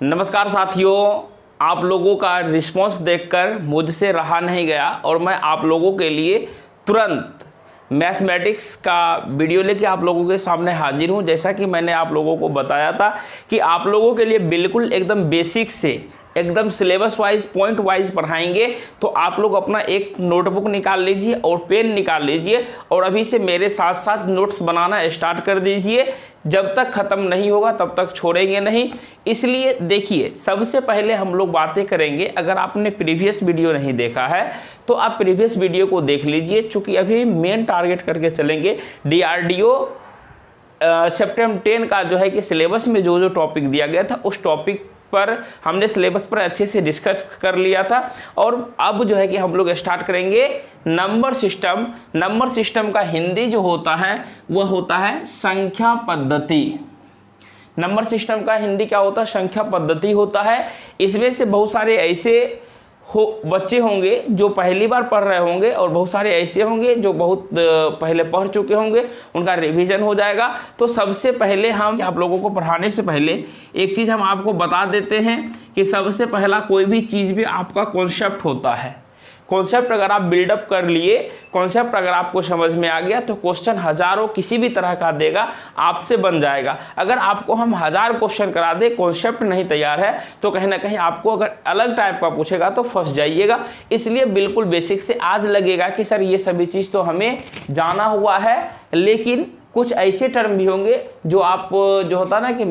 नमस्कार साथियों, आप लोगों का रिस्पांस देखकर मुझसे रहा नहीं गया और मैं आप लोगों के लिए तुरंत मैथमेटिक्स का वीडियो लेके आप लोगों के सामने हाजिर हूं। जैसा कि मैंने आप लोगों को बताया था कि आप लोगों के लिए बिल्कुल एकदम बेसिक से एकदम सिलेबस वाइज पॉइंट वाइज पढ़ाएंगे। तो आप लोग अपना एक नोटबुक निकाल लीजिए और पेन निकाल लीजिए और अभी से मेरे साथ साथ नोट्स बनाना स्टार्ट कर दीजिए। जब तक ख़त्म नहीं होगा तब तक छोड़ेंगे नहीं। इसलिए देखिए, सबसे पहले हम लोग बातें करेंगे। अगर आपने प्रीवियस वीडियो नहीं देखा है तो आप प्रीवियस वीडियो को देख लीजिए, चूँकि अभी मेन टारगेट करके चलेंगे DRDO सेप्टेम्बर 10 का जो है कि सिलेबस में जो जो टॉपिक दिया गया था उस टॉपिक पर हमने सिलेबस पर अच्छे से डिस्कस कर लिया था। और अब जो है कि हम लोग स्टार्ट करेंगे नंबर सिस्टम। नंबर सिस्टम का हिंदी जो होता है वह होता है संख्या पद्धति। नंबर सिस्टम का हिंदी क्या होता है? संख्या पद्धति होता है। इसमें से बहुत सारे ऐसे बच्चे होंगे जो पहली बार पढ़ रहे होंगे और बहुत सारे ऐसे होंगे जो बहुत पहले पढ़ चुके होंगे, उनका रिवीजन हो जाएगा। तो सबसे पहले हम आप लोगों को पढ़ाने से पहले एक चीज़ हम आपको बता देते हैं कि सबसे पहला कोई भी चीज़ भी आपका कॉन्सेप्ट होता है। कॉन्सेप्ट अगर आप बिल्डअप कर लिए, कॉन्सेप्ट अगर आपको समझ में आ गया तो क्वेश्चन हज़ारों किसी भी तरह का देगा आपसे बन जाएगा। अगर आपको हम 1000 क्वेश्चन करा दे, कॉन्सेप्ट नहीं तैयार है तो कहीं ना कहीं आपको अगर अलग टाइप का पूछेगा तो फंस जाइएगा। इसलिए बिल्कुल बेसिक से आज लगेगा कि सर ये सभी चीज़ तो हमें जाना हुआ है, लेकिन कुछ ऐसे टर्म भी होंगे जो आप जो होता ना कि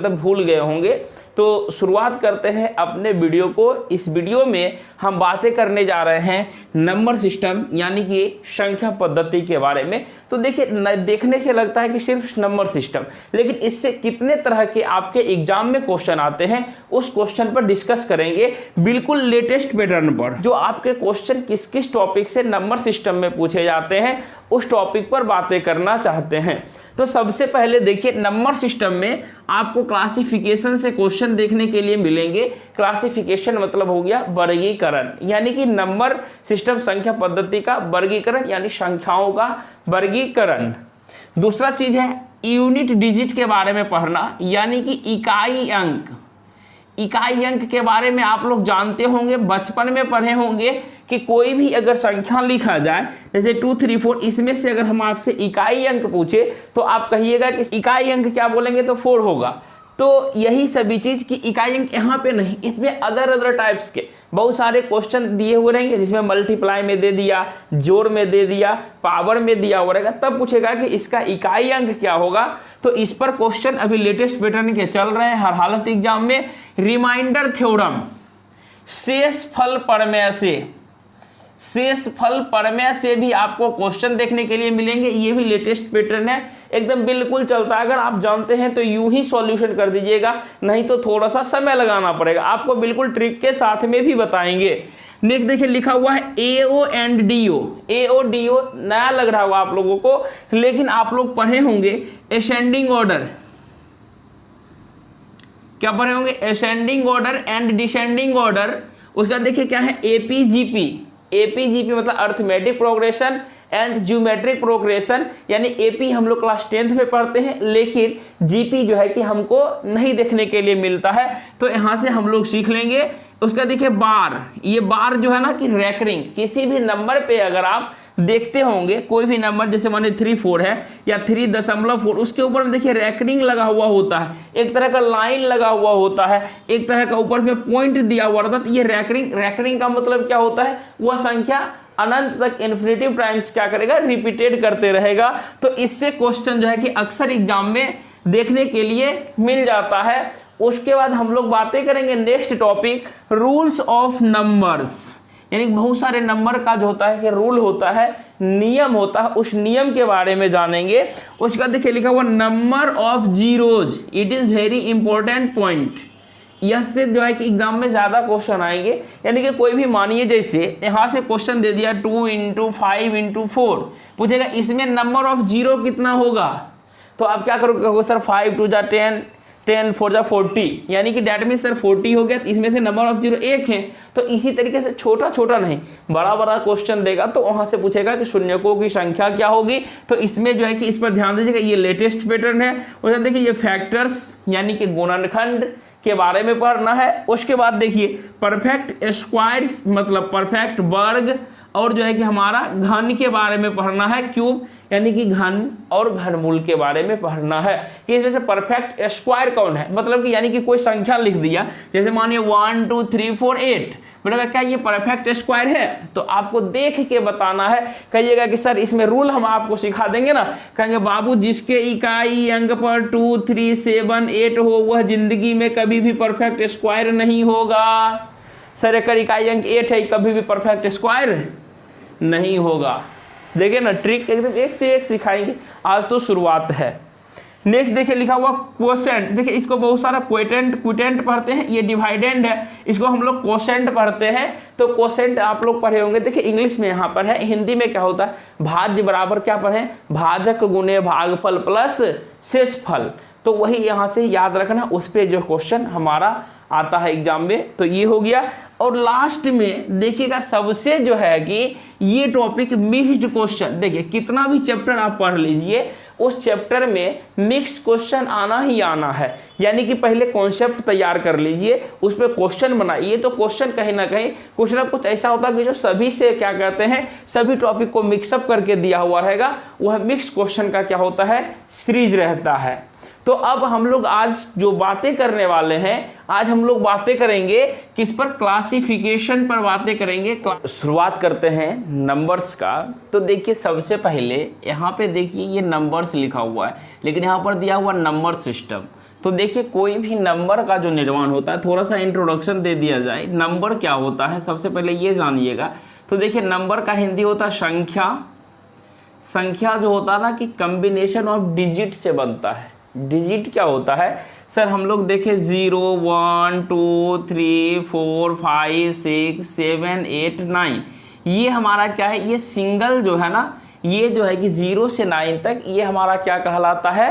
भूल गए होंगे। तो शुरुआत करते हैं अपने वीडियो को। इस वीडियो में हम बातें करने जा रहे हैं नंबर सिस्टम यानी कि संख्या पद्धति के बारे में। तो देखिए, देखने से लगता है कि सिर्फ नंबर सिस्टम, लेकिन इससे कितने तरह के आपके एग्जाम में क्वेश्चन आते हैं उस क्वेश्चन पर डिस्कस करेंगे, बिल्कुल लेटेस्ट पैटर्न पर। जो आपके क्वेश्चन किस किस टॉपिक से नंबर सिस्टम में पूछे जाते हैं उस टॉपिक पर बातें करना चाहते हैं। तो सबसे पहले देखिए, नंबर सिस्टम में आपको क्लासिफिकेशन से क्वेश्चन देखने के लिए मिलेंगे। क्लासिफिकेशन मतलब हो गया वर्गीकरण, यानी कि नंबर सिस्टम संख्या पद्धति का वर्गीकरण यानी संख्याओं का वर्गीकरण। दूसरा चीज है यूनिट डिजिट के बारे में पढ़ना, यानी कि इकाई अंक। इकाई अंक के बारे में आप लोग जानते होंगे, बचपन में पढ़े होंगे कि कोई भी अगर संख्या लिखा जाए जैसे 2, 3, 4, इसमें से अगर हम आपसे इकाई अंक पूछे तो आप कहिएगा कि इकाई अंक क्या बोलेंगे तो 4 होगा। तो यही सभी चीज़ की इकाई अंक यहाँ पे नहीं, इसमें अदर टाइप्स के बहुत सारे क्वेश्चन दिए हुए रहेंगे जिसमें मल्टीप्लाई में दे दिया, जोड़ में दे दिया, पावर में दिया हुआ रहेगा। तब पूछेगा कि इसका इकाई अंक क्या होगा। तो इस पर क्वेश्चन अभी लेटेस्ट पैटर्न के चल रहे हैं हर हालत एग्जाम में। रिमाइंडर थ्योरम, शेषफल प्रमेय से भी आपको क्वेश्चन देखने के लिए मिलेंगे। ये भी लेटेस्ट पैटर्न है, एकदम बिल्कुल चलता है। अगर आप जानते हैं तो यूं ही सॉल्यूशन कर दीजिएगा, नहीं तो थोड़ा सा समय लगाना पड़ेगा। आपको बिल्कुल ट्रिक के साथ में भी बताएंगे। नेक्स्ट देखिए, लिखा हुआ है AO एंड DO। AO नया लग रहा होगा आप लोगों को, लेकिन आप लोग पढ़े होंगे असेंडिंग ऑर्डर। क्या पढ़े होंगे? Ascending order and descending order. उसका देखिए क्या है, APGP मतलब arithmetic progression and geometric progression. यानी AP हम लोग क्लास 10th में पढ़ते हैं, लेकिन GP जो है कि हमको नहीं देखने के लिए मिलता है, तो यहाँ से हम लोग सीख लेंगे। उसका देखिए बार, ये बार जो है ना कि रैंकिंग, किसी भी नंबर पे अगर आप देखते होंगे कोई भी नंबर जैसे माने 3, 4 है या 3.4, उसके ऊपर में देखिए रैंकिंग लगा हुआ होता है, एक तरह का लाइन लगा हुआ होता है, एक तरह का ऊपर में पॉइंट दिया हुआ रहता है। तो ये रैंकिंग का मतलब क्या होता है? वह संख्या अनंत तक इन्फिनिटिव टाइम्स क्या करेगा? रिपीटेड करते रहेगा। तो इससे क्वेश्चन जो है कि अक्सर एग्जाम में देखने के लिए मिल जाता है। उसके बाद हम लोग बातें करेंगे next topic, rules of numbers. यानी बहुत सारे नंबर का जो होता है कि रूल होता है, नियम होता है, उस नियम के बारे में जानेंगे। उसका देखिए लिखा हुआ number of zeros, it is very important point. यह से जो है कि एग्जाम में ज़्यादा क्वेश्चन आएंगे। यानी कि कोई भी मानिए जैसे यहाँ से क्वेश्चन दे दिया 2 × 5 × 4, पूछेगा इसमें नंबर ऑफ जीरो कितना होगा। तो आप क्या करोगे? सर 5 × 2 = 10, 10 4 = 40, यानी कि डैट मीन सर 40 हो गया। तो इसमें से नंबर ऑफ जीरो 1 है। तो इसी तरीके से छोटा नहीं बड़ा क्वेश्चन देगा तो वहाँ से पूछेगा कि शून्यकों की संख्या क्या होगी। तो इसमें जो है कि इस पर ध्यान दीजिएगा, ये लेटेस्ट पैटर्न है। और देखिए ये फैक्टर्स यानी कि गुणनखंड के बारे में पढ़ना है। उसके बाद देखिए परफेक्ट स्क्वायर मतलब परफेक्ट वर्ग, और जो है कि हमारा घन के बारे में पढ़ना है, क्यूब यानी कि घन और घनमूल के बारे में पढ़ना है कि इसमें से परफेक्ट स्क्वायर कौन है, मतलब कि यानी कि कोई संख्या लिख दिया, जैसे मानिए 1 2 3 4 8, बोलेगा क्या ये परफेक्ट स्क्वायर है, तो आपको देख के बताना है। कहिएगा कि सर इसमें रूल हम आपको सिखा देंगे ना, कहेंगे बाबू जिसके इकाई अंक पर 2 3 7 8 हो वह जिंदगी में कभी भी परफेक्ट स्क्वायर नहीं होगा। सर एक इकाई अंक 8 है, कभी भी परफेक्ट स्क्वायर नहीं होगा। देखिए ना ट्रिक एकदम एक से एक सिखाएंगे, आज तो शुरुआत है। नेक्स्ट देखिए लिखा हुआ क्वोशेंट, देखिए इसको बहुत सारा क्विटेंट पढ़ते हैं, ये डिवाइडेंड है, इसको हम लोग क्वोशेंट पढ़ते हैं। तो क्वोशेंट आप लोग पढ़े होंगे, देखिए इंग्लिश में यहाँ पर है, हिंदी में क्या होता है, भाज्य बराबर क्या पढ़े, भाजक गुणे भागफल प्लस शेषफल। तो वही यहाँ से याद रखना, उस पर जो क्वेश्चन हमारा आता है एग्जाम में, तो ये हो गया। और लास्ट में देखिएगा सबसे जो है कि ये टॉपिक मिक्स्ड क्वेश्चन, देखिए कितना भी चैप्टर आप पढ़ लीजिए उस चैप्टर में मिक्स क्वेश्चन आना ही आना है। यानी कि पहले कॉन्सेप्ट तैयार कर लीजिए, उस पर क्वेश्चन बनाइए, तो क्वेश्चन कहीं ना कहीं कुछ ना कुछ ऐसा होता है कि जो सभी से क्या कहते हैं, सभी टॉपिक को मिक्सअप करके दिया हुआ रहेगा, वह मिक्स क्वेश्चन का क्या होता है, सीरीज रहता है। तो अब हम लोग आज जो बातें करने वाले हैं, आज हम लोग बातें करेंगे किस पर, क्लासिफिकेशन पर बातें करेंगे। शुरुआत करते हैं नंबर्स का। तो देखिए सबसे पहले यहाँ पे देखिए ये नंबर्स लिखा हुआ है, लेकिन यहाँ पर दिया हुआ नंबर सिस्टम। तो देखिए कोई भी नंबर का जो निर्माण होता है, थोड़ा सा इंट्रोडक्शन दे दिया जाए, नंबर क्या होता है सबसे पहले ये जानिएगा। तो देखिए नंबर का हिंदी होता है संख्या। संख्या जो होता है ना कि कम्बिनेशन ऑफ डिजिट से बनता है। डिजिट क्या होता है सर, हम लोग देखें 0 1 2 3 4 5 6 7 8 9, ये हमारा क्या है, ये सिंगल जो है ना, ये जो है कि 0 से 9 तक ये हमारा क्या कहलाता है,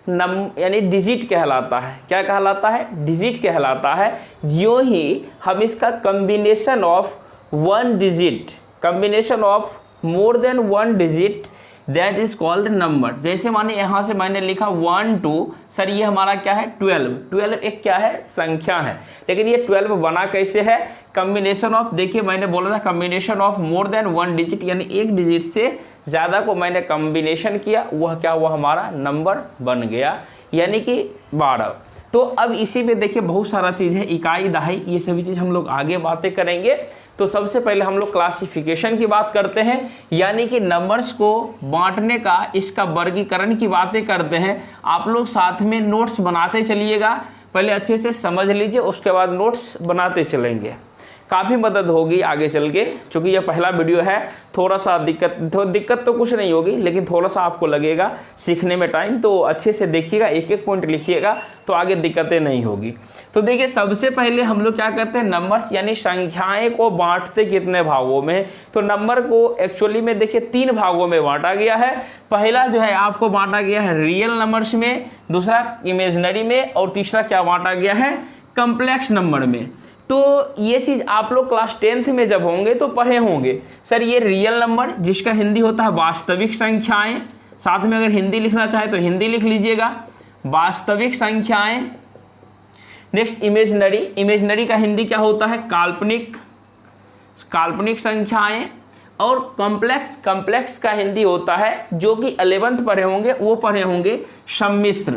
यानी डिजिट कहलाता है। क्या कहलाता है, डिजिट कहलाता है। जो ही हम इसका combination of 1 digit, combination of more than 1 digit, that is called number. जैसे माने यहाँ से मैंने लिखा 1 2, सर ये हमारा क्या है 12। 12 एक क्या है, संख्या है, लेकिन ये 12 बना कैसे है, कम्बिनेशन ऑफ, देखिए मैंने बोला था combination of more than 1 digit, यानी एक डिजिट से ज़्यादा को मैंने कम्बिनेशन किया, वह क्या हुआ, हमारा नंबर बन गया, यानी कि 12। तो अब इसी में देखिए बहुत सारा चीज़ है, इकाई दहाई, ये सभी चीज़ हम लोग आगे बातें करेंगे। तो सबसे पहले हम लोग क्लासिफिकेशन की बात करते हैं, यानी कि नंबर्स को बांटने का, इसका वर्गीकरण की बातें करते हैं। आप लोग साथ में नोट्स बनाते चलिएगा, पहले अच्छे से समझ लीजिए, उसके बाद नोट्स बनाते चलेंगे, काफ़ी मदद होगी आगे चल के। चूँकि यह पहला वीडियो है, थोड़ा सा दिक्कत तो कुछ नहीं होगी, लेकिन थोड़ा सा आपको लगेगा सीखने में टाइम, तो अच्छे से देखिएगा, एक एक पॉइंट लिखिएगा, तो आगे दिक्कतें नहीं होगी। तो देखिए सबसे पहले हम लोग क्या करते हैं, नंबर्स यानी संख्याएं को बांटते कितने भागों में। तो नंबर को एक्चुअली में देखिए 3 भागों में बांटा गया है। पहला जो है आपको बांटा गया है रियल नंबर्स में, दूसरा इमेजिनरी में, और तीसरा क्या बांटा गया है, कम्प्लेक्स नंबर में। तो ये चीज़ आप लोग क्लास 10th में जब होंगे तो पढ़े होंगे। सर ये रियल नंबर, जिसका हिंदी होता है वास्तविक संख्याएं, साथ में अगर हिंदी लिखना चाहे तो हिंदी लिख लीजिएगा, वास्तविक संख्याएं। नेक्स्ट इमेजिनरी, इमेजिनरी का हिंदी क्या होता है, काल्पनिक, काल्पनिक संख्याएं। और कॉम्प्लेक्स का हिंदी होता है, जो कि 11th पढ़े होंगे, वो पढ़े होंगे सम्मिश्र।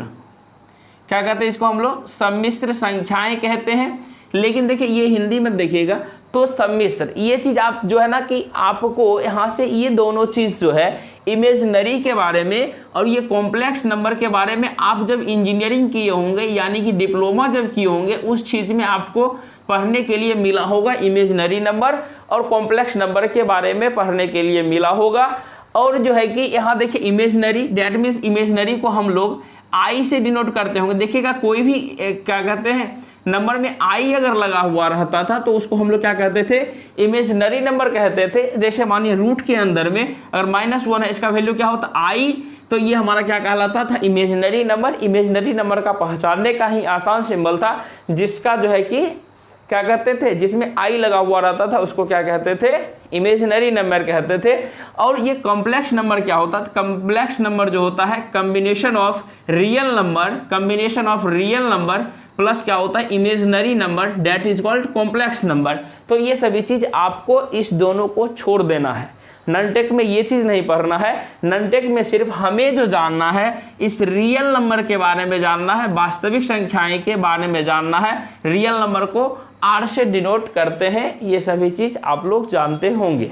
क्या कहते हैं इसको हम लोग, सम्मिश्र संख्याएं कहते हैं। लेकिन देखिए ये हिंदी में देखिएगा तो सम्मिश्र, ये चीज़ आप जो है ना कि आपको यहाँ से ये दोनों चीज़ जो है इमेजिनरी के बारे में और ये कॉम्प्लेक्स नंबर के बारे में आप जब इंजीनियरिंग किए होंगे, यानी कि डिप्लोमा जब किए होंगे, उस चीज़ में आपको पढ़ने के लिए मिला होगा इमेजिनरी नंबर, और कॉम्प्लेक्स नंबर के बारे में पढ़ने के लिए मिला होगा। और जो है कि यहाँ देखिए इमेजिनरी, डैट मीन्स इमेजिनरी को हम लोग आई से डिनोट करते होंगे। देखिएगा कोई भी क्या कहते हैं नंबर में आई अगर लगा हुआ रहता था तो उसको हम लोग क्या कहते थे, इमेजिनरी नंबर कहते थे। जैसे मानिए रूट के अंदर में अगर -1 है, इसका वैल्यू क्या होता आई, तो ये हमारा क्या कहलाता था, इमेजिनरी नंबर। इमेजिनरी नंबर का पहचानने का ही आसान सिंबल था, जिसका जो है कि क्या कहते थे, जिसमें आई लगा हुआ रहता था उसको क्या कहते थे, इमेजिनरी नंबर कहते थे। और ये कॉम्प्लेक्स नंबर क्या होता था, कॉम्प्लेक्स नंबर जो होता है combination of real number, combination of real number plus क्या होता है imaginary number that is called complex number. तो ये सभी चीज़ आपको इस दोनों को छोड़ देना है, नन टेक में ये चीज़ नहीं पढ़ना है। नन टेक में सिर्फ हमें जो जानना है इस रियल नंबर के बारे में जानना है, वास्तविक संख्याएं के बारे में जानना है। रियल नंबर को आर से डिनोट करते हैं, ये सभी चीज़ आप लोग जानते होंगे।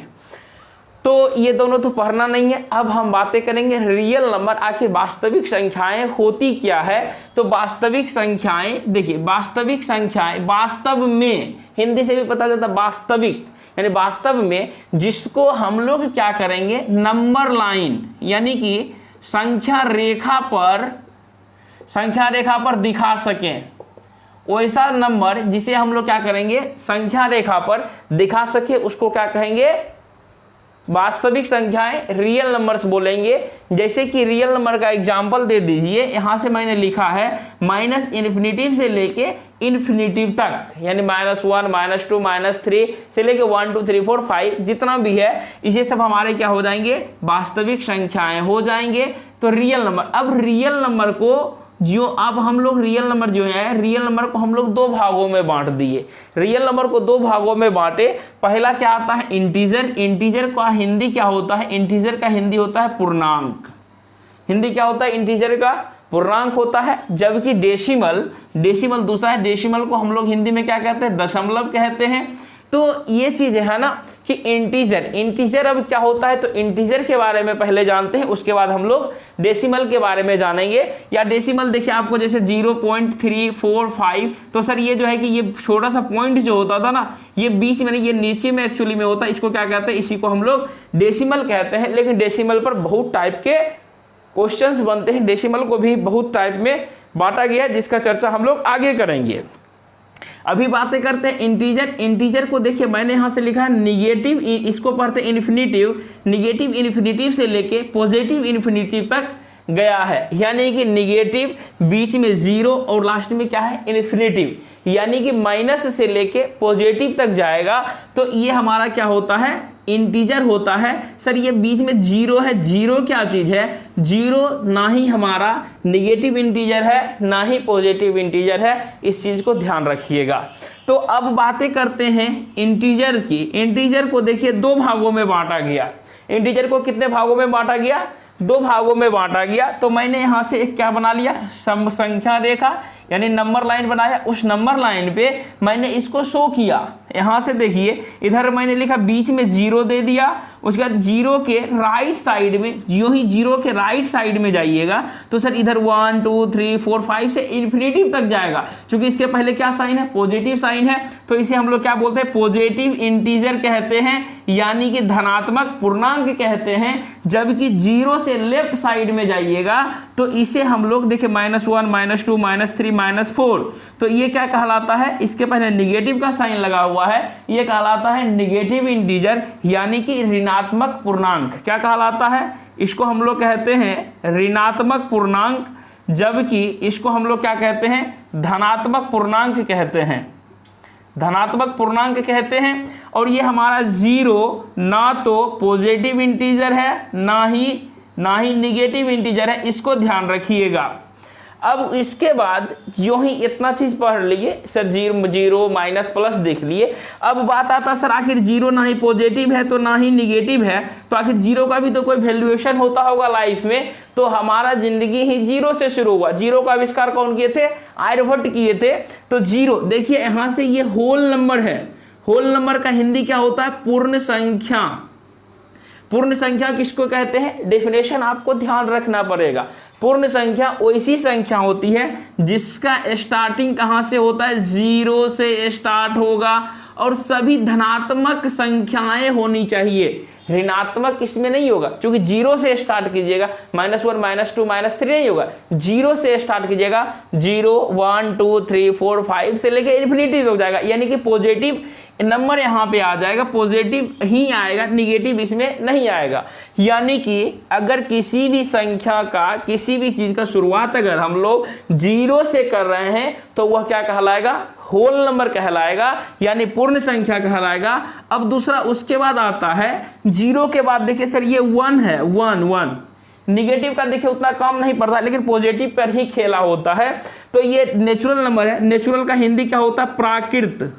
तो ये दोनों तो पढ़ना नहीं है। अब हम बातें करेंगे रियल नंबर, आखिर वास्तविक संख्याएं होती क्या है। तो वास्तविक संख्याएं देखिए, वास्तविक संख्याएं वास्तव में, हिंदी से भी पता चलता वास्तविक यानी वास्तव में, जिसको हम लोग क्या करेंगे नंबर लाइन यानी कि संख्या रेखा पर दिखा सकें, वैसा नंबर जिसे हम लोग क्या करेंगे संख्या रेखा पर दिखा सके उसको क्या कहेंगे वास्तविक संख्याएं, रियल नंबर्स बोलेंगे। जैसे कि रियल नंबर का एग्जाम्पल दे दीजिए, यहाँ से मैंने लिखा है माइनस इन्फिनिटिव से लेके इन्फिनिटिव तक, यानी -1 -2 -3 से लेके 1 2 3 4 5 जितना भी है, इसे सब हमारे क्या हो जाएंगे वास्तविक संख्याएं हो जाएंगे। तो रियल नंबर, अब रियल नंबर को अब हम लोग रियल नंबर जो है, रियल नंबर को हम लोग दो भागों में बांट दिए। रियल नंबर को दो भागों में बांटे। पहला क्या आता है इंटीजर, इंटीजर का हिंदी क्या होता है, इंटीजर का हिंदी होता है पूर्णांक। हिंदी क्या होता है इंटीजर का पूर्णांक होता है। जबकि डेसिमल, डेसिमल दूसरा है। डेसिमल को हम लोग हिंदी में क्या कहते हैं दशमलव कहते हैं। तो ये चीज़ है ना कि इंटीजर, इंटीजर अब क्या होता है, तो इंटीजर के बारे में पहले जानते हैं, उसके बाद हम लोग डेसिमल के बारे में जानेंगे। या डेसिमल देखिए आपको जैसे 0.345, तो सर ये जो है कि ये छोटा सा पॉइंट जो होता था ना, ये बीच में नहीं, ये नीचे में एक्चुअली में होता है। इसको क्या कहते हैं, इसी को हम लोग डेसिमल कहते हैं। लेकिन डेसिमल पर बहुत टाइप के क्वेश्चंस बनते हैं, डेसिमल को भी बहुत टाइप में बांटा गया है, जिसका चर्चा हम लोग आगे करेंगे। अभी बातें करते हैं इंटीजर। इंटीजर को देखिए मैंने यहाँ से लिखा है निगेटिव, इसको पढ़ते इन्फिनिटिव, निगेटिव इन्फिनिटिव से लेके पॉजिटिव इन्फिनिटिव तक गया है। यानी कि निगेटिव, बीच में 0 और लास्ट में क्या है इन्फिनिटिव, यानी कि माइनस से लेके पॉजिटिव तक जाएगा। तो ये हमारा क्या होता है इंटीजर होता है। सर ये बीच में 0 है, 0 क्या चीज़ है, 0 ना ही हमारा निगेटिव इंटीजर है ना ही पॉजिटिव इंटीजर है, इस चीज़ को ध्यान रखिएगा। तो अब बातें करते हैं इंटीजर की। इंटीजर को देखिए दो भागों में बांटा गया। इंटीजर को कितने भागों में बांटा गया, दो भागों में बांटा गया। तो मैंने यहाँ से एक क्या बना लिया संख्या रेखा यानी नंबर लाइन बनाया। उस नंबर लाइन पे मैंने इसको शो किया। यहाँ से देखिए इधर मैंने लिखा बीच में 0 दे दिया, उसके बाद 0 के राइट साइड में, यूँ ही 0 के राइट साइड में जाइएगा तो सर इधर 1 2 3 4 5 से इन्फिनिटिव तक जाएगा। क्योंकि इसके पहले क्या साइन है पॉजिटिव साइन है, तो इसे हम लोग क्या बोलते हैं पॉजिटिव इंटीजर कहते हैं, यानी कि धनात्मक पूर्णांक कहते हैं। जबकि 0 से लेफ्ट साइड में जाइएगा तो इसे हम लोग देखिए -1 -2 -3 -4, तो ये क्या कहलाता है, इसके पहले निगेटिव का साइन लगा हुआ है, ये कहलाता है निगेटिव इंटीजर यानी कि ऋणात्मक पूर्णांक। क्या कहलाता है, इसको हम लोग कहते हैं ऋणात्मक पूर्णांक, जबकि इसको हम लोग क्या कहते हैं धनात्मक पूर्णांक कहते हैं, धनात्मक पूर्णांक कहते हैं। और ये हमारा 0 ना तो पॉजिटिव इंटीजर है ना ही निगेटिव इंटीजर है, इसको ध्यान रखिएगा। अब इसके बाद यूँ ही इतना चीज़ पढ़ लिए सर, 0 माइनस प्लस देख लिए। अब बात आता सर आखिर 0 ना ही पॉजिटिव है तो ना ही निगेटिव है, तो आखिर 0 का भी तो कोई वैल्यूएशन होता होगा लाइफ में। तो हमारा जिंदगी ही 0 से शुरू हुआ। 0 का आविष्कार कौन किए थे, आर्यभट्ट किए थे। तो 0 देखिए यहाँ से ये होल नंबर है। होल नंबर का हिंदी क्या होता है पूर्ण संख्या। पूर्ण संख्या किसको कहते हैं, डेफिनेशन आपको ध्यान रखना पड़ेगा। पूर्ण संख्या वैसी संख्या होती है जिसका स्टार्टिंग कहाँ से होता है, 0 से स्टार्ट होगा और सभी धनात्मक संख्याएं होनी चाहिए, ऋणात्मक इसमें नहीं होगा। क्योंकि 0 से स्टार्ट कीजिएगा, -1 -2 -3 नहीं होगा, 0 से स्टार्ट कीजिएगा, 0 1 2 3 4 5 से लेके इन्फिनिटी हो जाएगा, यानी कि पॉजिटिव नंबर यहाँ पे आ जाएगा, पॉजिटिव ही आएगा, निगेटिव इसमें नहीं आएगा। यानी कि अगर किसी भी संख्या का, किसी भी चीज़ का शुरुआत अगर हम लोग 0 से कर रहे हैं तो वह क्या कहलाएगा, होल नंबर कहलाएगा, यानी पूर्ण संख्या कहलाएगा। अब दूसरा उसके बाद आता है 0 के बाद देखिए सर ये 1 है, 1 1 निगेटिव का देखिए उतना काम नहीं पड़ता, लेकिन पॉजिटिव पर ही खेला होता है। तो ये नेचुरल नंबर है। नेचुरल का हिंदी क्या होता है? प्राकृत।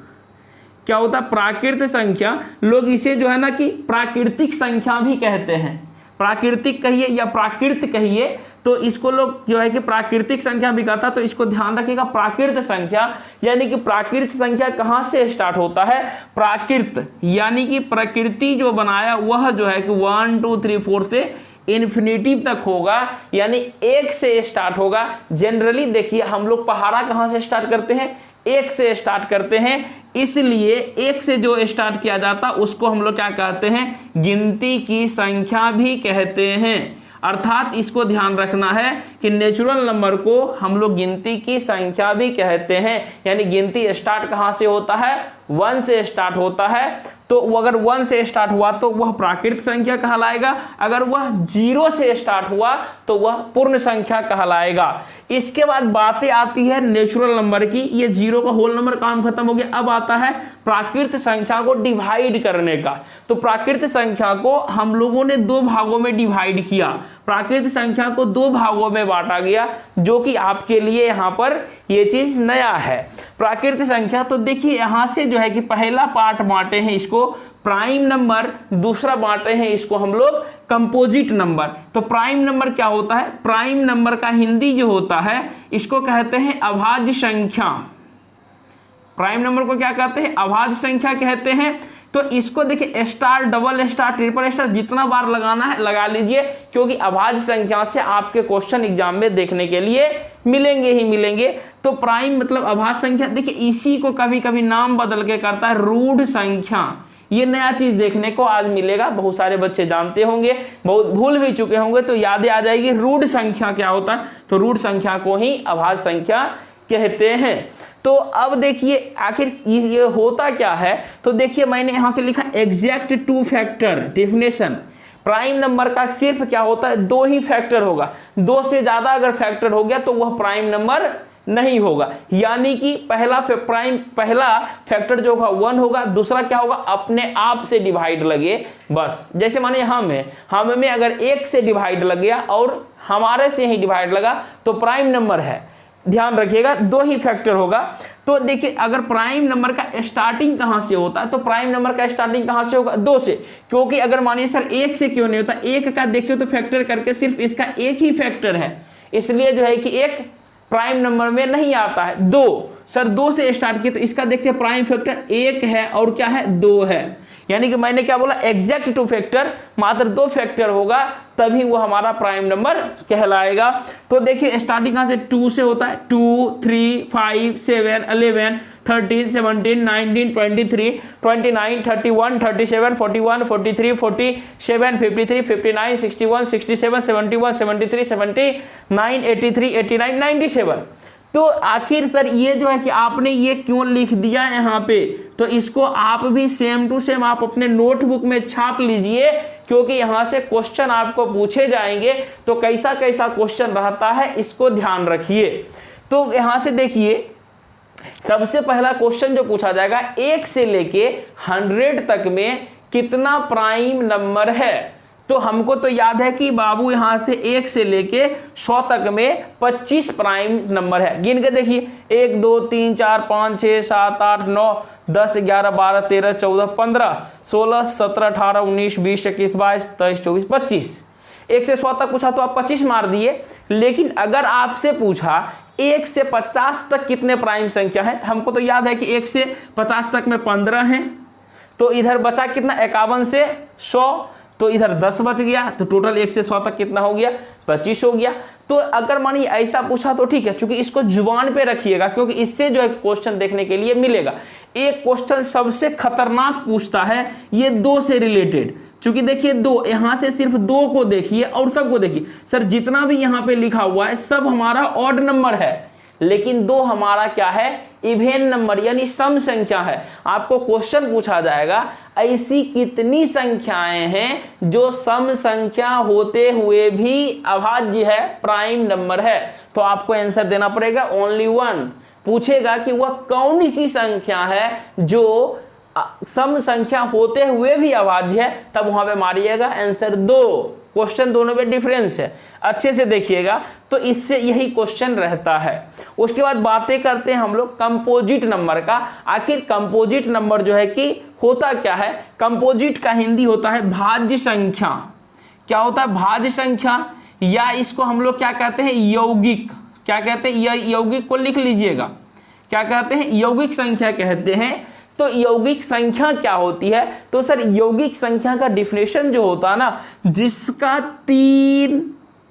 क्या होता है? प्राकृत संख्या। लोग इसे जो है ना कि प्राकृतिक संख्या भी कहते हैं। प्राकृतिक कहिए या प्राकृत कहिए, तो इसको लोग जो है कि प्राकृतिक संख्या भी कहता है। तो इसको ध्यान रखिएगा, प्राकृत संख्या यानी कि प्राकृत संख्या कहाँ से स्टार्ट होता है? प्राकृत यानी कि प्रकृति जो बनाया वह जो है कि 1 2 3 4 से इन्फिनिटी तक होगा, यानी 1 से स्टार्ट होगा। जनरली देखिए हम लोग पहाड़ा कहाँ से स्टार्ट करते हैं? 1 से स्टार्ट करते हैं, इसलिए 1 से जो स्टार्ट किया जाता उसको हम लोग क्या कहते हैं? गिनती की संख्या भी कहते हैं। अर्थात इसको ध्यान रखना है कि नेचुरल नंबर को हम लोग गिनती की संख्या भी कहते हैं। यानी गिनती स्टार्ट कहाँ से होता है? 1 से स्टार्ट होता है। तो अगर 1 से स्टार्ट हुआ तो वह प्राकृत संख्या कहलाएगा, अगर वह 0 से स्टार्ट हुआ तो वह पूर्ण संख्या कहलाएगा। इसके बाद बातें आती है नेचुरल नंबर की। ये 0 का होल नंबर काम खत्म हो गया। अब आता है प्राकृत संख्या को डिवाइड करने का। तो प्राकृत संख्या को हम लोगों ने 2 भागों में डिवाइड किया। प्राकृत संख्या को 2 भागों में बांटा गया, जो कि आपके लिए यहाँ पर ये चीज नया है। प्राकृत संख्या तो देखिए यहाँ से जो है कि पहला पार्ट बांटे हैं इसको प्राइम नंबर, दूसरा बांटे हैं इसको हम लोग कंपोजिट नंबर। तो प्राइम नंबर क्या होता है? प्राइम नंबर का हिंदी जो होता है इसको कहते हैं अभाज्य संख्या। प्राइम नंबर को क्या कहते हैं? अभाज्य संख्या कहते हैं। तो इसको देखिए star, double star, triple star जितना बार लगाना है लगा लीजिए, क्योंकि अभाज्य संख्या से आपके क्वेश्चन एग्जाम में देखने के लिए मिलेंगे ही मिलेंगे। तो प्राइम मतलब अभाज्य संख्या। देखिए इसी को कभी कभी नाम बदल के करता है रूढ़ संख्या। ये नया चीज देखने को आज मिलेगा। बहुत सारे बच्चे जानते होंगे, बहुत भूल भी चुके होंगे, तो यादें आ जाएगी। रूढ़ संख्या क्या होता है? तो रूढ़ संख्या को ही अभाज्य संख्या कहते हैं। तो अब देखिए आखिर ये होता क्या है? तो देखिए मैंने यहां से लिखा exact 2 factor definition. Prime number का सिर्फ क्या होता है? 2 ही फैक्टर होगा। 2 से ज्यादा अगर फैक्टर हो गया तो वह प्राइम नंबर नहीं होगा। यानी कि पहला फैक्टर जो होगा 1 होगा, दूसरा क्या होगा? अपने आप से डिवाइड लगे बस। जैसे माने हम में अगर 1 से डिवाइड लग गया और हमारे से ही डिवाइड लगा तो प्राइम नंबर है। ध्यान रखिएगा 2 ही फैक्टर होगा। तो देखिए अगर प्राइम नंबर का स्टार्टिंग कहां से होता है? तो प्राइम नंबर का स्टार्टिंग कहां से होगा? 2 से। क्योंकि अगर मानिए सर 1 से क्यों नहीं होता? 1 का देखिए तो फैक्टर करके सिर्फ इसका 1 ही फैक्टर है, इसलिए जो है कि 1 प्राइम नंबर में नहीं आता है। 2 सर 2 से स्टार्ट किया तो इसका देखिए प्राइम फैक्टर 1 है और क्या है? 2 है। यानी कि मैंने क्या बोला? एग्जैक्ट 2 फैक्टर, मात्र 2 फैक्टर होगा तभी वो हमारा प्राइम नंबर कहलाएगा। तो देखिए स्टार्टिंग कहां से? 2 से होता है। 2 3 5 7 11 13 17 19 23 29 31 37 41 43 47 53 59 61 67 71 73 79 83 89 97। तो आखिर सर ये जो है कि आपने ये क्यों लिख दिया यहाँ पे? तो इसको आप भी सेम टू सेम आप अपने नोटबुक में छाप लीजिए, क्योंकि यहाँ से क्वेश्चन आपको पूछे जाएंगे। तो कैसा कैसा क्वेश्चन रहता है इसको ध्यान रखिए। तो यहाँ से देखिए सबसे पहला क्वेश्चन जो पूछा जाएगा, 1 से लेके 100 तक में कितना प्राइम नंबर है? तो हमको तो याद है कि बाबू यहाँ से 1 से लेके 100 तक में 25 प्राइम नंबर है। गिन के देखिए 1 2 3 4 5 6 7 8 9 10 11 12 13 14 15 16 17 18 19 20 21 22 23 24 25। 1 से 100 तक पूछा तो आप 25 मार दिए। लेकिन अगर आपसे पूछा 1 से 50 तक कितने प्राइम संख्या है? हमको तो याद है कि 1 से 50 तक में 15 हैं। तो इधर बचा कितना? 51 से 100, तो इधर 10 बच गया। तो टोटल 1 से 100 तक कितना हो गया? 25 हो गया। तो अगर मानिए ऐसा पूछा तो ठीक है, क्योंकि इसको जुबान पे रखिएगा, क्योंकि इससे जो है क्वेश्चन देखने के लिए मिलेगा। एक क्वेश्चन सबसे खतरनाक पूछता है ये 2 से रिलेटेड। चूंकि देखिए 2, यहां से सिर्फ 2 को देखिए और सबको देखिए। सर जितना भी यहाँ पे लिखा हुआ है सब हमारा ऑड नंबर है, लेकिन 2 हमारा क्या है? इवेन नंबर यानी सम संख्या है। आपको क्वेश्चन पूछा जाएगा ऐसी कितनी संख्याएं हैं जो सम संख्या होते हुए भी अभाज्य है, प्राइम नंबर है? तो आपको आंसर देना पड़ेगा ओनली 1। पूछेगा कि वह कौन सी संख्या है जो सम संख्या होते हुए भी अभाज्य है, तब वहां पे मारिएगा आंसर 2। क्वेश्चन दोनों में डिफरेंस है, अच्छे से देखिएगा। तो इससे यही क्वेश्चन रहता है। उसके बाद बातें करते हैं हम लोग कंपोजिट नंबर का। आखिर कंपोजिट नंबर जो है कि होता क्या है? कंपोजिट का हिंदी होता है भाज्य संख्या। क्या होता है? भाज्य संख्या, या इसको हम लोग क्या कहते हैं? यौगिक। क्या कहते हैं? यौगिक को लिख लीजिएगा। क्या कहते हैं? यौगिक संख्या कहते हैं। तो यौगिक संख्या क्या होती है? तो सर यौगिक संख्या का डिफिनेशन जो होता है ना, जिसका 3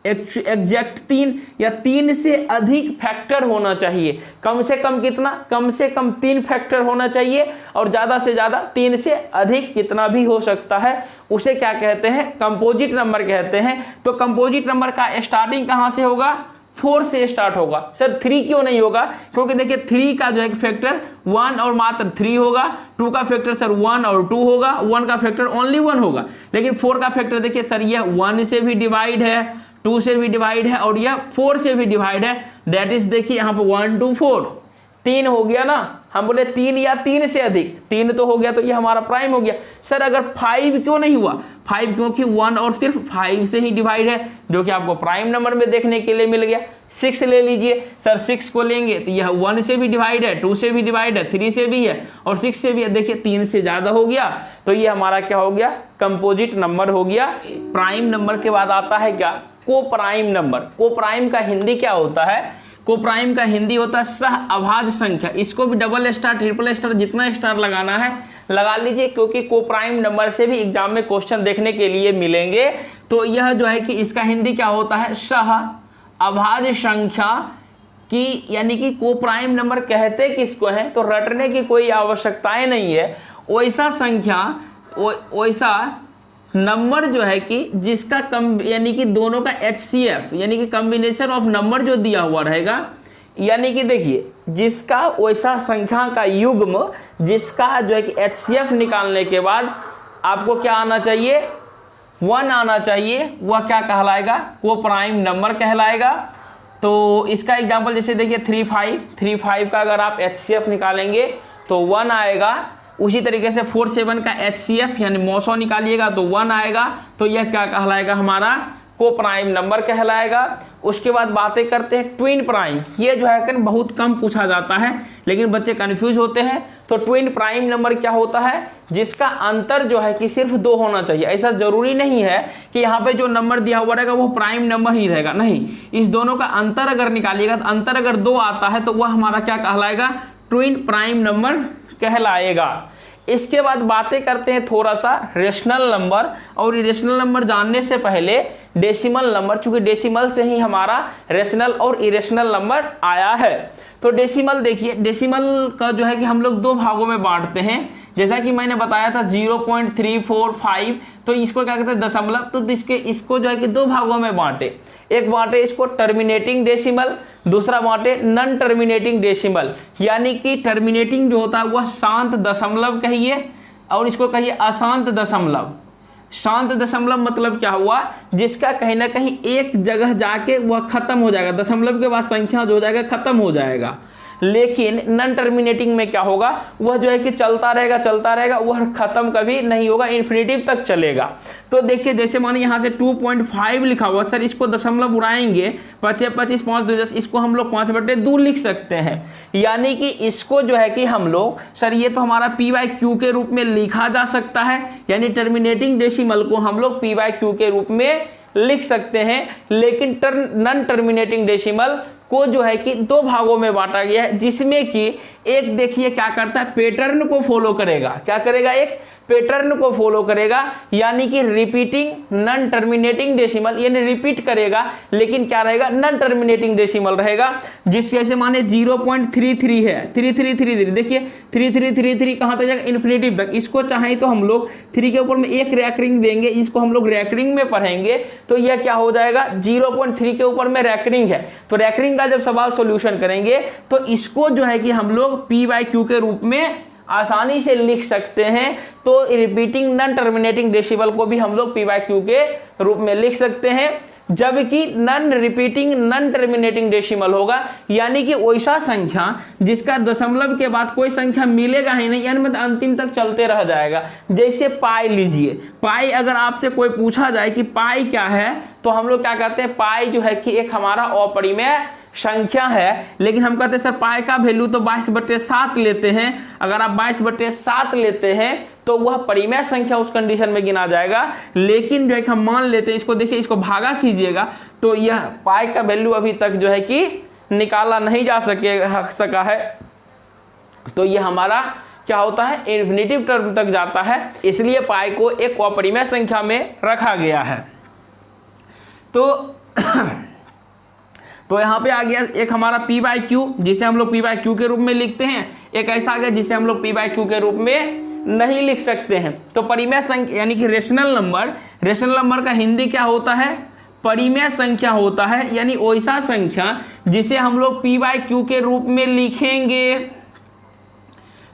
एग्जैक्ट 3 या 3 से अधिक फैक्टर होना चाहिए। कम से कम कितना? कम से कम 3 फैक्टर होना चाहिए, और ज़्यादा से ज़्यादा 3 से अधिक कितना भी हो सकता है, उसे क्या कहते हैं? कंपोजिट नंबर कहते हैं। तो कंपोजिट नंबर का स्टार्टिंग कहाँ से होगा? 4 से स्टार्ट होगा। सर 3 क्यों नहीं होगा? क्योंकि देखिए 3 का जो है फैक्टर 1 और मात्र 3 होगा। 2 का फैक्टर सर 1 और 2 होगा। 1 का फैक्टर ओनली 1 होगा। लेकिन 4 का फैक्टर देखिए सर यह 1 से भी डिवाइड है, 2 से भी डिवाइड है, और यह 4 से भी डिवाइड है। दैट इज देखिए यहाँ पे 1 2 4 3 हो गया ना। हम बोले 3 या 3 से अधिक, 3 तो हो गया, तो ये हमारा प्राइम हो गया। सर अगर 5 क्यों नहीं हुआ? 5 क्योंकि 1 और सिर्फ 5 से ही डिवाइड है, जो कि आपको प्राइम नंबर में देखने के लिए मिल गया। 6 ले लीजिए। सर 6 को लेंगे तो यह 1 से भी डिवाइड है, 2 से भी डिवाइड है, 3 से भी है, और 6 से भी है। देखिए 3 से ज़्यादा हो गया, तो ये हमारा क्या हो गया? कंपोजिट नंबर हो गया। प्राइम नंबर के बाद आता है क्या? को प्राइम नंबर। को प्राइम का हिंदी क्या होता है? को प्राइम का हिंदी होता है सह अभाज्य संख्या। इसको भी डबल स्टार, ट्रिपल स्टार, जितना स्टार लगाना है लगा लीजिए, क्योंकि को प्राइम नंबर से भी एग्जाम में क्वेश्चन देखने के लिए मिलेंगे। तो यह जो है कि इसका हिंदी क्या होता है? सह अभाज्य संख्या की, यानी कि को प्राइम नंबर कहते किसको है? तो रटने की कोई आवश्यकताएं नहीं है। वैसा संख्या, वैसा नंबर जो है कि जिसका यानी कि दोनों का HCF यानी कि कॉम्बिनेशन ऑफ नंबर जो दिया हुआ रहेगा, यानी कि देखिए जिसका वैसा संख्या का युग्म, जिसका जो है कि HCF निकालने के बाद आपको क्या आना चाहिए? 1 आना चाहिए, वह क्या कहलाएगा? को प्राइम नंबर कहलाएगा। तो इसका एग्जांपल जैसे देखिए 35 का अगर आप HCF निकालेंगे तो 1 आएगा। उसी तरीके से 47 का HCF यानी 900 निकालिएगा तो 1 आएगा। तो यह क्या कहलाएगा? हमारा को प्राइम नंबर कहलाएगा। उसके बाद बातें करते हैं ट्विन प्राइम। ये जो है कि बहुत कम पूछा जाता है, लेकिन बच्चे कंफ्यूज होते हैं। तो ट्विन प्राइम नंबर क्या होता है? जिसका अंतर जो है कि सिर्फ 2 होना चाहिए। ऐसा जरूरी नहीं है कि यहाँ पे जो नंबर दिया हुआ रहेगा वो प्राइम नंबर ही रहेगा, नहीं। इस दोनों का अंतर अगर निकालिएगा तो अंतर अगर 2 आता है तो वह हमारा क्या कहलाएगा? ट्विन प्राइम नंबर कहलाएगा। इसके बाद बातें करते हैं थोड़ा सा रेशनल नंबर। और इरेशनल नंबर जानने से पहले डेसिमल नंबर, चूंकि डेसिमल से ही हमारा रेशनल और इरेशनल नंबर आया है। तो डेसिमल देखिए, डेसिमल का जो है कि हम लोग 2 भागों में बांटते हैं। जैसा कि मैंने बताया था 0.345, तो इसको क्या कहते हैं? दशमलव। तो इसको जो है कि 2 भागों में बांटे। एक बांटे इसको टर्मिनेटिंग डेसिमल, दूसरा बांटे नॉन टर्मिनेटिंग डेसिमल। यानी कि टर्मिनेटिंग जो होता है वह शांत दशमलव कहिए, और इसको कहिए अशांत दशमलव। शांत दशमलव मतलब क्या हुआ? जिसका कहीं ना कहीं एक जगह जाके वह खत्म हो जाएगा, दशमलव के बाद संख्या जो हो जाएगा खत्म हो जाएगा। लेकिन नॉन टर्मिनेटिंग में क्या होगा? वह जो है कि चलता रहेगा, वह खत्म कभी नहीं होगा, इन्फिनिटिव तक चलेगा। तो देखिए जैसे मानिए यहाँ से 2.5 लिखा हुआ, सर इसको दशमलव उड़ाएंगे, 25 25 5 2 10, इसको हम लोग 5/2 लिख सकते हैं। यानी कि इसको जो है कि हम लोग, सर ये तो हमारा P/Q के रूप में लिखा जा सकता है। यानी टर्मिनेटिंग डेसिमल को हम लोग P/Q के रूप में लिख सकते हैं। लेकिन नॉन टर्मिनेटिंग डेसिमल को जो है कि 2 भागों में बांटा गया है, जिसमें कि एक देखिए क्या करता है? पैटर्न को फॉलो करेगा। क्या करेगा? एक पैटर्न को फॉलो करेगा, यानी कि रिपीटिंग नॉन टर्मिनेटिंग डेसिमल, यानी रिपीट करेगा, लेकिन क्या रहेगा? नॉन टर्मिनेटिंग डेसिमल रहेगा। जिस जैसे माने 0.33 है, 3333, देखिए 3333 कहाँ तक जाएगा? इन्फिनिटिव तक। इसको चाहे तो हम लोग 3 के ऊपर में एक रैकरिंग देंगे, इसको हम लोग रैकरिंग में पढ़ेंगे, तो यह क्या हो जाएगा? 0.3 के ऊपर में रैकरिंग है। तो रैकरिंग का जब सवाल सोल्यूशन करेंगे तो इसको जो है कि हम लोग P/Q के रूप में आसानी से लिख सकते हैं। तो रिपीटिंग नॉन टर्मिनेटिंग डेसिमल को भी हम लोग P/Q के रूप में लिख सकते हैं। जबकि non repeating non terminating decimal होगा, यानी कि वैसा संख्या जिसका दशमलव के बाद कोई संख्या मिलेगा ही नहीं, यानी मतलब अंतिम तक चलते रह जाएगा। जैसे पाई लीजिए, पाई अगर आपसे कोई पूछा जाए कि पाई क्या है, तो हम लोग क्या कहते हैं, पाई जो है कि एक हमारा अपरिमेय संख्या है। लेकिन हम कहते हैं सर पाई का वैल्यू तो 22/7 लेते हैं। अगर आप 22/7 लेते हैं तो वह परिमेय संख्या उस कंडीशन में गिना जाएगा। लेकिन जो है कि हम मान लेते हैं, इसको देखिए, इसको भागा कीजिएगा तो यह पाई का वैल्यू अभी तक जो है कि निकाला नहीं जा सका है। तो यह हमारा क्या होता है, इन्फिनिटिव टर्म तक जाता है, इसलिए पाई को एक अपरिमेय संख्या में रखा गया है। तो यहाँ पे आ गया एक हमारा p/q, जिसे हम लोग p/q के रूप में लिखते हैं। एक ऐसा आ गया जिसे हम लोग p/q के रूप में नहीं लिख सकते हैं। तो परिमेय संख्या यानी कि रेशनल नंबर का हिंदी क्या होता है, परिमेय संख्या होता है, यानी वैसा संख्या जिसे हम लोग p/q के रूप में लिखेंगे,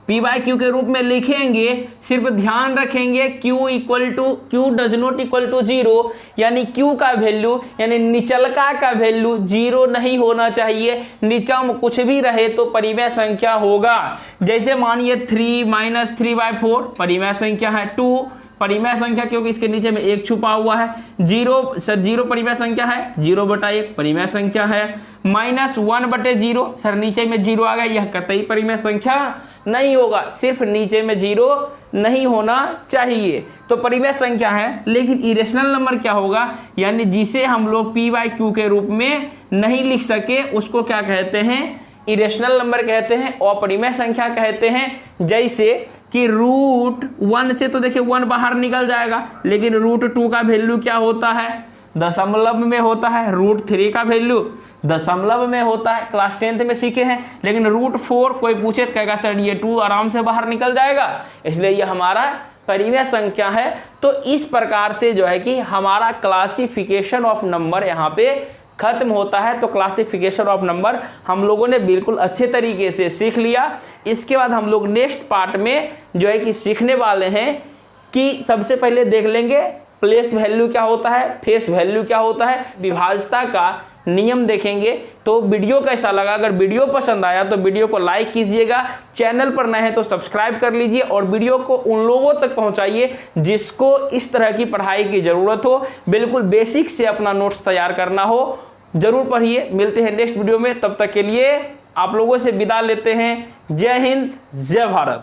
p/q के रूप में लिखेंगे। सिर्फ ध्यान रखेंगे q does not equal to 0, यानी q का वैल्यू यानी निचलका का वैल्यू 0 नहीं होना चाहिए। नीचम कुछ भी रहे तो परिमेय संख्या होगा। जैसे मानिए 3 - 3/4 परिमेय संख्या है। 2 परिमेय संख्या क्योंकि इसके नीचे में 1 छुपा हुआ है। 0 परिमेय संख्या है, 0/1 परिमेय संख्या है। -1/0 सर नीचे में 0 आ गया, यह कतई परिमेय संख्या नहीं होगा, सिर्फ नीचे में 0 नहीं होना चाहिए, तो परिमेय संख्या है। लेकिन इरेशनल नंबर क्या होगा, यानी जिसे हम लोग p/q के रूप में नहीं लिख सके उसको क्या कहते हैं, इरेशनल नंबर कहते हैं, अपरिमेय संख्या कहते हैं। जैसे कि √1 से तो देखिए 1 बाहर निकल जाएगा, लेकिन √2 का वैल्यू क्या होता है, दशमलव में होता है। √3 का वैल्यू दशमलव में होता है, क्लास 10th में सीखे हैं। लेकिन √4 कोई पूछे तो कहेगा सर ये 2 आराम से बाहर निकल जाएगा, इसलिए ये हमारा परिमेय संख्या है। तो इस प्रकार से जो है कि हमारा क्लासिफिकेशन ऑफ नंबर यहाँ पे खत्म होता है। तो क्लासिफिकेशन ऑफ नंबर हम लोगों ने बिल्कुल अच्छे तरीके से सीख लिया। इसके बाद हम लोग नेक्स्ट पार्ट में जो है कि सीखने वाले हैं कि सबसे पहले देख लेंगे प्लेस वैल्यू क्या होता है, फेस वैल्यू क्या होता है, विभाज्यता का नियम देखेंगे। तो वीडियो कैसा लगा, अगर वीडियो पसंद आया तो वीडियो को लाइक कीजिएगा, चैनल पर नए हैं तो सब्सक्राइब कर लीजिए और वीडियो को उन लोगों तक पहुंचाइए जिसको इस तरह की पढ़ाई की ज़रूरत हो, बिल्कुल बेसिक से अपना नोट्स तैयार करना हो। ज़रूर पढ़िए। मिलते हैं नेक्स्ट वीडियो में, तब तक के लिए आप लोगों से विदा लेते हैं। जय हिंद, जय भारत।